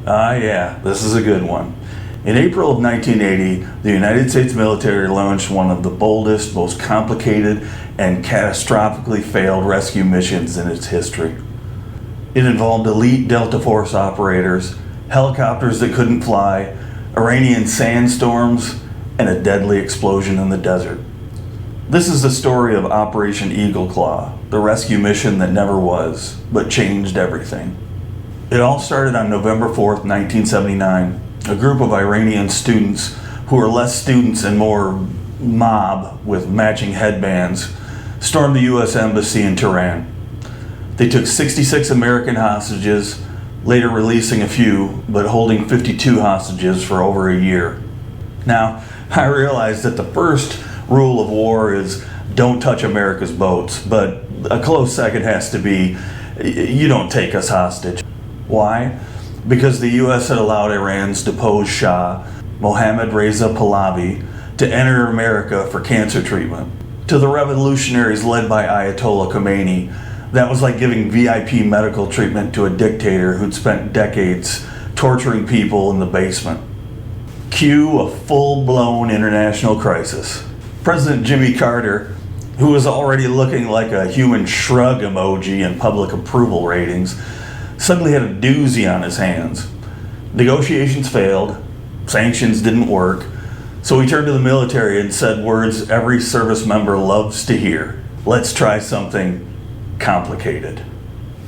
Yeah, this is a good one. In April of 1980, the United States military launched one of the boldest, most complicated, and catastrophically failed rescue missions in its history. It involved elite Delta Force operators, helicopters that couldn't fly, Iranian sandstorms, and a deadly explosion in the desert. This is the story of Operation Eagle Claw, the rescue mission that never was, but changed everything. It all started on November 4th, 1979. A group of Iranian students, who were less students and more mob with matching headbands, stormed the U.S. Embassy in Tehran. They took 66 American hostages, later releasing a few, but holding 52 hostages for over a year. Now, I realize that the first rule of war is don't touch America's boats, but a close second has to be you don't take us hostage. Why? Because the U.S. had allowed Iran's deposed Shah, Mohammad Reza Pahlavi, to enter America for cancer treatment. To the revolutionaries led by Ayatollah Khomeini, that was like giving VIP medical treatment to a dictator who'd spent decades torturing people in the basement. Cue a full-blown international crisis. President Jimmy Carter, who was already looking like a human shrug emoji in public approval ratings, suddenly had a doozy on his hands. Negotiations failed, sanctions didn't work, so he turned to the military and said words every service member loves to hear. Let's try something complicated.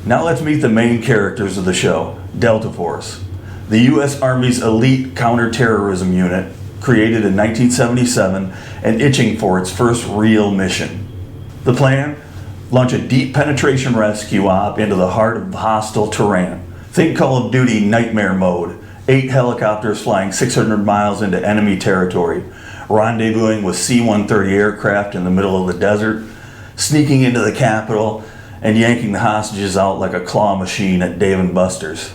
Now let's meet the main characters of the show, Delta Force, the U.S. Army's elite counterterrorism unit, created in 1977 and itching for its first real mission. The plan? Launch a deep penetration rescue op into the heart of hostile Tehran. Think Call of Duty nightmare mode. 8 helicopters flying 600 miles into enemy territory, rendezvousing with C-130 aircraft in the middle of the desert, sneaking into the capital, and yanking the hostages out like a claw machine at Dave & Buster's.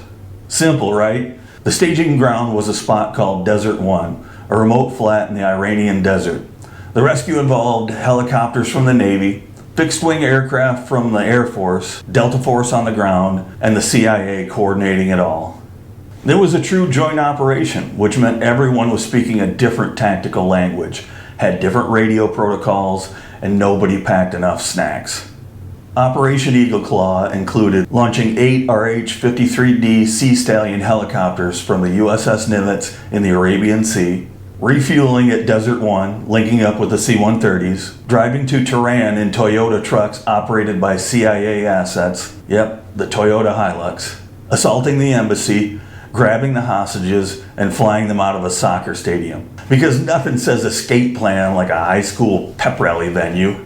Simple, right? The staging ground was a spot called Desert 1, a remote flat in the Iranian desert. The rescue involved helicopters from the Navy, fixed-wing aircraft from the Air Force, Delta Force on the ground, and the CIA coordinating it all. It was a true joint operation, which meant everyone was speaking a different tactical language, had different radio protocols, and nobody packed enough snacks. Operation Eagle Claw included launching 8 RH-53D Sea Stallion helicopters from the USS Nimitz in the Arabian Sea, refueling at Desert 1, linking up with the C-130s, driving to Tehran in Toyota trucks operated by CIA assets, yep, the Toyota Hilux, assaulting the embassy, grabbing the hostages, and flying them out of a soccer stadium. Because nothing says escape plan like a high school pep rally venue.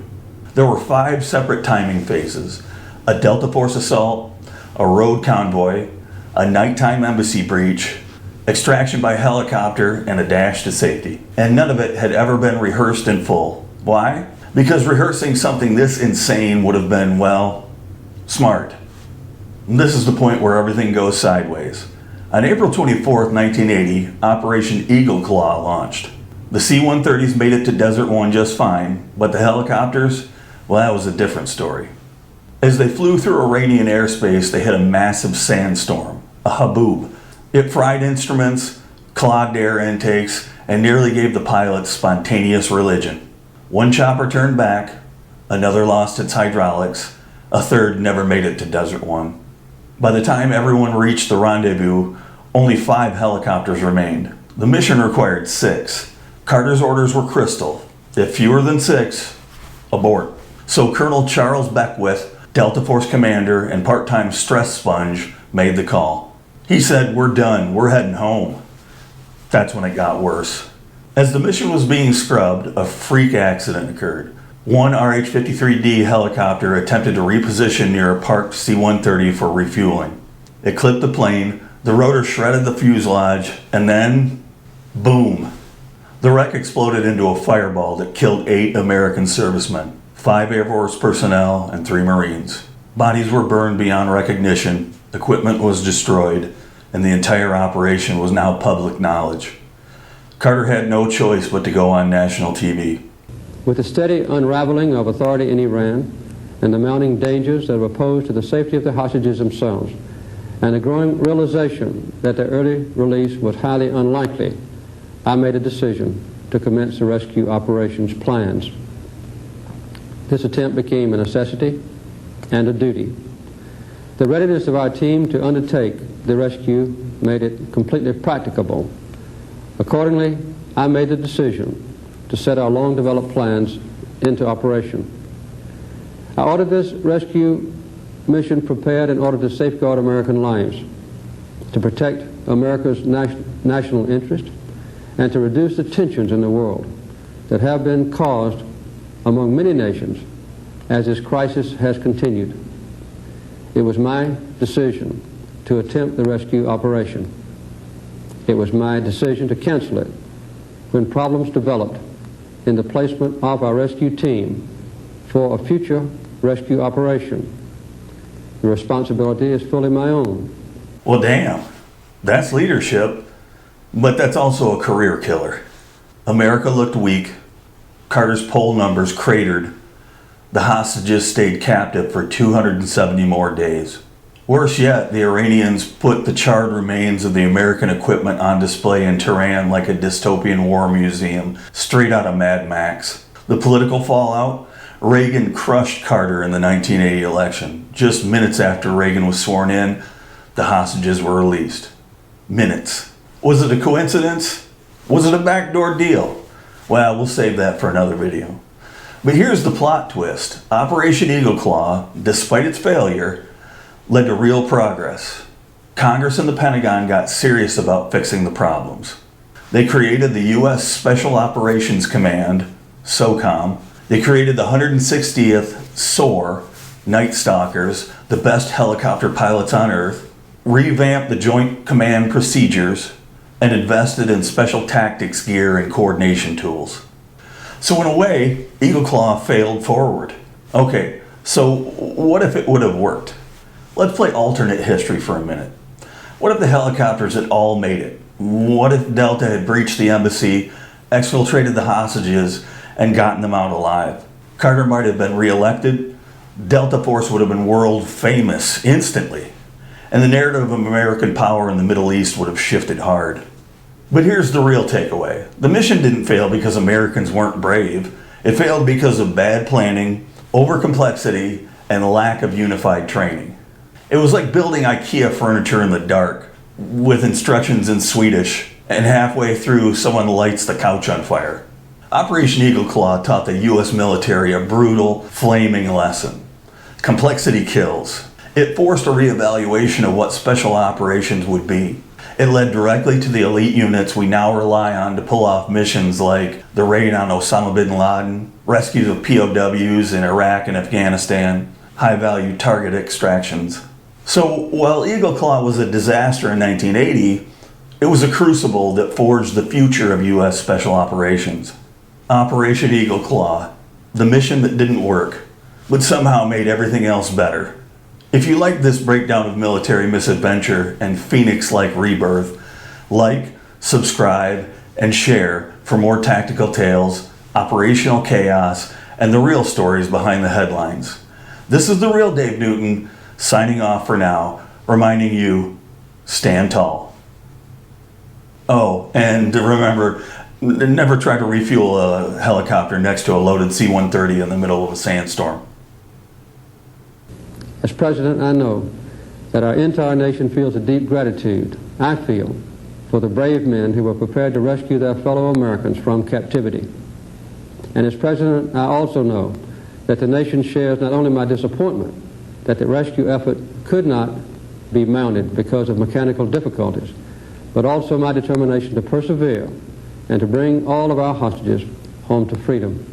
There were 5 separate timing phases: a Delta Force assault, a road convoy, a nighttime embassy breach, extraction by helicopter, and a dash to safety. And none of it had ever been rehearsed in full. Why? Because rehearsing something this insane would have been, well, smart. And this is the point where everything goes sideways. On April 24th, 1980, Operation Eagle Claw launched. The C-130s made it to Desert 1 just fine, but the helicopters, well, that was a different story. As they flew through Iranian airspace, they hit a massive sandstorm, a haboob. It fried instruments, clogged air intakes, and nearly gave the pilots spontaneous religion. One chopper turned back, another lost its hydraulics, a third never made it to Desert 1. By the time everyone reached the rendezvous, only 5 helicopters remained. The mission required 6. Carter's orders were crystal: if fewer than 6, abort. So Colonel Charles Beckwith, Delta Force commander and part-time stress sponge, made the call. He said, "We're done, we're heading home." That's when it got worse. As the mission was being scrubbed, a freak accident occurred. One RH-53D helicopter attempted to reposition near a parked C-130 for refueling. It clipped the plane, the rotor shredded the fuselage, and then, boom. The wreck exploded into a fireball that killed 8 American servicemen, 5 Air Force personnel, and 3 Marines. Bodies were burned beyond recognition, equipment was destroyed, and the entire operation was now public knowledge. Carter had no choice but to go on national TV. With the steady unraveling of authority in Iran and the mounting dangers that were posed to the safety of the hostages themselves, and the growing realization that their early release was highly unlikely, I made a decision to commence the rescue operations plans. This attempt became a necessity and a duty. The readiness of our team to undertake the rescue made it completely practicable. Accordingly, I made the decision to set our long-developed plans into operation. I ordered this rescue mission prepared in order to safeguard American lives, to protect America's national interest, and to reduce the tensions in the world that have been caused among many nations as this crisis has continued. It was my decision to attempt the rescue operation. It was my decision to cancel it when problems developed in the placement of our rescue team for a future rescue operation. The responsibility is fully my own. Well, damn, that's leadership, but that's also a career killer. America looked weak. Carter's poll numbers cratered. The hostages stayed captive for 270 more days. Worse yet, the Iranians put the charred remains of the American equipment on display in Tehran like a dystopian war museum, straight out of Mad Max. The political fallout? Reagan crushed Carter in the 1980 election. Just minutes after Reagan was sworn in, the hostages were released. Minutes. Was it a coincidence? Was it a backdoor deal? Well, we'll save that for another video. But here's the plot twist. Operation Eagle Claw, despite its failure, led to real progress. Congress and the Pentagon got serious about fixing the problems. They created the U.S. Special Operations Command, SOCOM. They created the 160th SOAR, Night Stalkers, the best helicopter pilots on Earth, revamped the Joint Command procedures, and invested in special tactics gear and coordination tools. So in a way, Eagle Claw failed forward. Okay, so what if it would have worked? Let's play alternate history for a minute. What if the helicopters had all made it? What if Delta had breached the embassy, exfiltrated the hostages, and gotten them out alive? Carter might have been reelected. Delta Force would have been world famous instantly. And the narrative of American power in the Middle East would have shifted hard. But here's the real takeaway. The mission didn't fail because Americans weren't brave. It failed because of bad planning, overcomplexity, and lack of unified training. It was like building IKEA furniture in the dark with instructions in Swedish, and halfway through someone lights the couch on fire. Operation Eagle Claw taught the U.S. military a brutal, flaming lesson. Complexity kills. It forced a reevaluation of what special operations would be. It led directly to the elite units we now rely on to pull off missions like the raid on Osama bin Laden, rescues of POWs in Iraq and Afghanistan, high-value target extractions. So while Eagle Claw was a disaster in 1980, it was a crucible that forged the future of U.S. special operations. Operation Eagle Claw, the mission that didn't work, but somehow made everything else better. If you like this breakdown of military misadventure and Phoenix-like rebirth, like, subscribe, and share for more tactical tales, operational chaos, and the real stories behind the headlines. This is the real Dave Newton, signing off for now, reminding you, stand tall. Oh, and remember, never try to refuel a helicopter next to a loaded C-130 in the middle of a sandstorm. As President, I know that our entire nation feels a deep gratitude, I feel, for the brave men who were prepared to rescue their fellow Americans from captivity. And as President, I also know that the nation shares not only my disappointment that the rescue effort could not be mounted because of mechanical difficulties, but also my determination to persevere and to bring all of our hostages home to freedom.